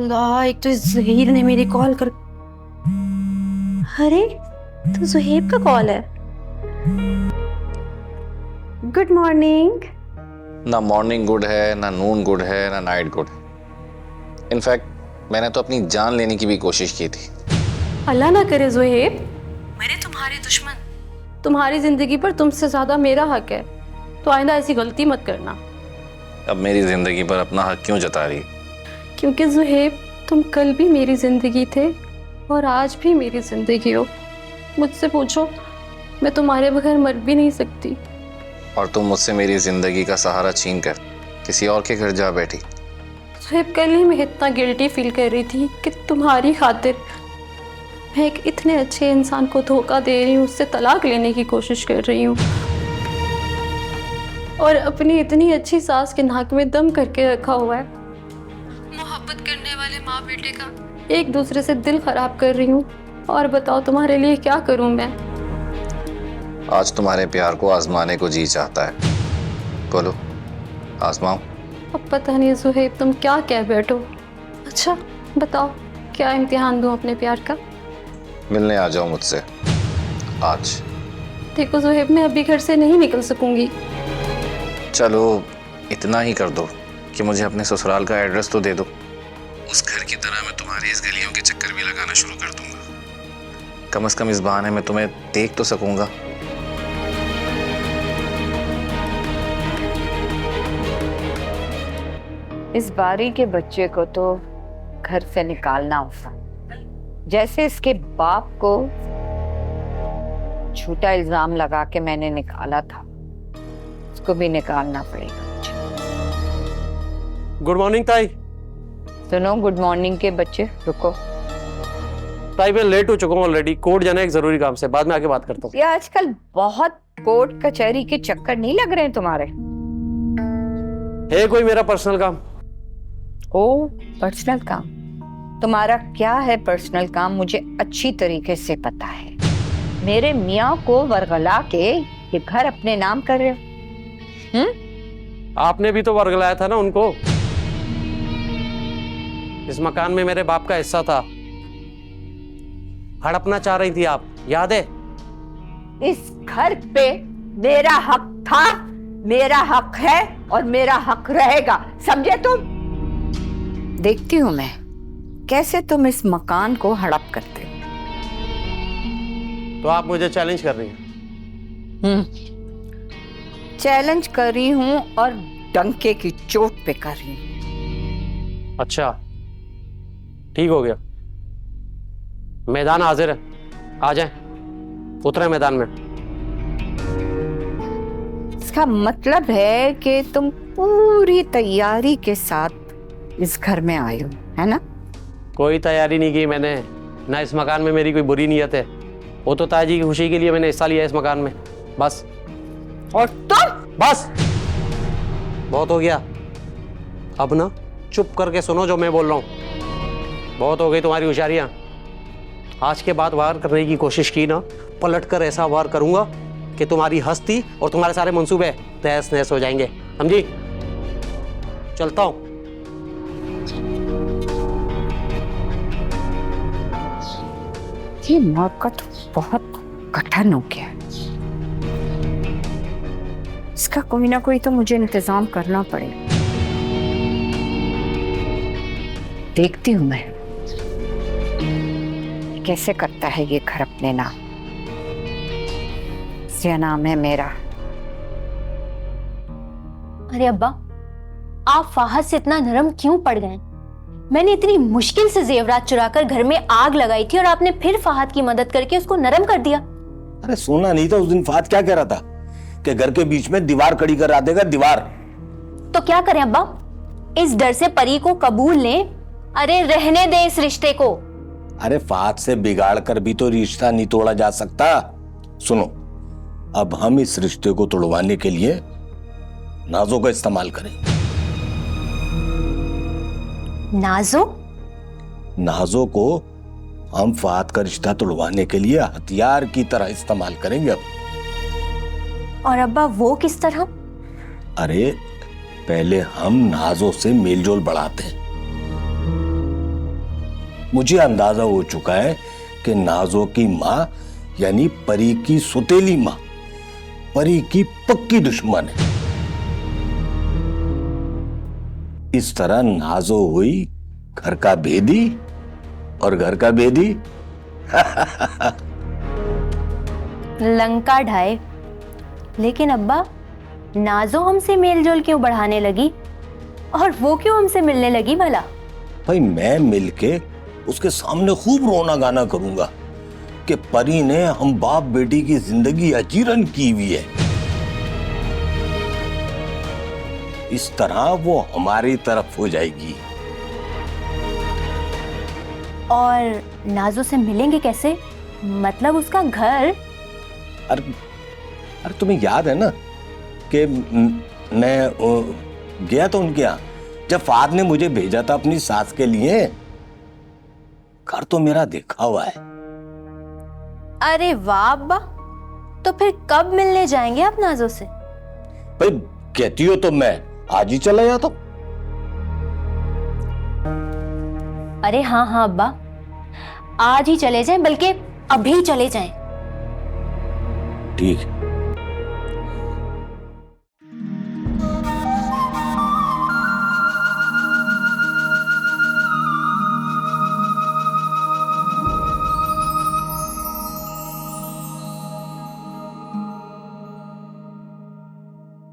अल्लाह, एक तो इस ज़हीर ने मेरी कॉल कर। अरे तो ज़ुहैब का कॉल है। Good morning. ना मॉर्निंग गुड है, ना नून गुड है, ना नाइट गुड है। इनफैक्ट मैंने तो अपनी जान लेने की भी कोशिश की थी। अल्लाह ना करे ज़ुहैब, मेरे तुम्हारे दुश्मन, तुम्हारी जिंदगी पर तुमसे ज्यादा मेरा हक है, तो आइंदा ऐसी गलती मत करना। अब मेरी जिंदगी पर अपना हक क्यों जता रही? क्योंकि ज़ुहैब, तुम कल भी मेरी जिंदगी थे और आज भी मेरी जिंदगी हो। मुझसे पूछो, मैं तुम्हारे बगैर मर भी नहीं सकती। और तुम मुझसे मेरी जिंदगी का सहारा छीन कर किसी और के घर जा बैठी। ज़ुहैब, कल ही मैं इतना गिल्टी फील कर रही थी कि तुम्हारी खातिर मैं एक इतने अच्छे इंसान को धोखा दे रही हूँ, उससे तलाक लेने की कोशिश कर रही हूँ और अपनी इतनी अच्छी सास के नाक में दम करके रखा हुआ है। मोहब्बत करने वाले माँ बेटे का एक दूसरे से दिल खराब कर रही हूँ। और बताओ, तुम्हारे लिए क्या करूँ मैं? आज तुम्हारे प्यार को आजमाने को जी चाहता है। बोलो, आजमाओ। अब पता नहीं ज़ुहैब, तुम क्या कह बैठो। अच्छा बताओ, क्या इम्तिहान दूँ अपने प्यार का? मिलने आ जाओ मुझसे आज। देखो ज़ुहैब, मैं अभी घर से नहीं निकल सकूंगी। चलो इतना ही कर दो कि मुझे अपने ससुराल का एड्रेस तो दे दो। उस घर की तरह मैं तुम्हारी इस गलियों के चक्कर भी लगाना शुरू कर दूंगा। कम से कम इस बहाने में तुम्हें देख तो सकूंगा। इस बारी के बच्चे को तो घर से निकालना होगा। जैसे इसके बाप को झूठा इल्जाम लगा के मैंने निकाला था, उसको भी निकालना पड़ेगा। गुड मॉर्निंग ताई। सुनो, गुड मॉर्निंग के बच्चे, रुको। ताई मैं लेट हो चुका हूँ ऑलरेडी। कोर्ट जाना है एक जरूरी काम से, बाद में आके बात करता हूँ। ये आजकल बहुत कोर्ट कचहरी के चक्कर नहीं लग रहे हैं तुम्हारे? है कोई मेरा पर्सनल काम? ओ, पर्सनल काम? तुम्हारा क्या है पर्सनल काम? मुझे अच्छी तरीके से पता है। मेरे मियाँ को वरगला के ये घर अपने नाम कर रहे हो। आपने भी तो वर्गलाया था ना उनको। इस मकान में मेरे बाप का हिस्सा था, हड़पना चाह रही थी आप, याद है? इस घर पे मेरा हक था, मेरा हक है और मेरा हक रहेगा, समझे तुम? देखती हूं मैं कैसे तुम इस मकान को हड़प करते हो। तो आप मुझे चैलेंज कर रही हैं? चैलेंज कर रही हूं और डंके की चोट पे कर रही हूं। अच्छा ठीक हो गया, मैदान हाजिर है, आ जाएं, उतरे मैदान में। इसका मतलब है कि तुम पूरी तैयारी के साथ इस घर में आए हो, है ना? कोई तैयारी नहीं की मैंने, ना इस मकान में मेरी कोई बुरी नीयत है। वो तो ताजी की खुशी के लिए मैंने हिस्सा लिया इस मकान में, बस। और तुम? बस बहुत हो गया, अब ना चुप करके सुनो जो मैं बोल रहा हूँ। बहुत हो गई तुम्हारी होशियारियां। आज के बाद वार करने की कोशिश की ना, पलटकर ऐसा वार करूंगा कि तुम्हारी हस्ती और तुम्हारे सारे मंसूबे तहस नहस हो जाएंगे, समझी? चलता हूं। ये मौका तो बहुत कठिन हो गया। इसका कोई ना कोई तो मुझे इंतजाम करना पड़ेगा। देखती हूं मैं कैसे करता है ये घर अपने नाम। इसका नाम है मेरा। अरे अब्बा, आप फाहद से इतना नरम क्यों पड़ गए? मैंने इतनी मुश्किल से जेवरात चुराकर घर में आग लगाई थी और आपने फिर फाहद की मदद करके उसको नरम कर दिया। अरे सोना नहीं था उस दिन। फाहद क्या कह रहा था कि घर के बीच में दीवार खड़ी करा देगा, दीवार। तो क्या करें अब्बा? इस डर से परी को कबूल लें? अरे रहने दे इस रिश्ते को। अरे फाहद से बिगाड़ कर भी तो रिश्ता नहीं तोड़ा जा सकता। सुनो, अब हम इस रिश्ते को तोड़वाने के लिए नाजों का इस्तेमाल करें। नाजो? नाजों को हम फाहद का रिश्ता तोड़वाने के लिए हथियार की तरह इस्तेमाल करेंगे अब। और अब्बा वो किस तरह? अरे पहले हम नाजों से मेलजोल बढ़ाते हैं, मुझे अंदाजा हो चुका है कि नाजो की माँ यानी परी की सुतेली माँ परी की पक्की दुश्मन है। इस तरह नाजो हुई घर का भेदी और घर का भेदी लंका ढाए। लेकिन अब्बा, नाजो हमसे मेलजोल क्यों बढ़ाने लगी और वो क्यों हमसे मिलने लगी भला? भाई मैं मिलके उसके सामने खूब रोना गाना करूंगा कि परी ने हम बाप बेटी की जिंदगी अजीरन की हुई है। इस तरह वो हमारी तरफ हो जाएगी। और नाजो से मिलेंगे कैसे? मतलब उसका घर? अरे तुम्हें याद है ना कि मैं गया था उनके यहाँ जब फाद ने मुझे भेजा था अपनी सास के लिए। घर तो मेरा देखा हुआ है। अरे वाह अब्बा, तो फिर कब मिलने जाएंगे आप नाजो से? भाई कहती हो तो मैं आज ही चला जाता हूं। अरे हाँ हाँ अब्बा, आज ही चले जाएं, बल्कि अभी चले जाएं। ठीक है।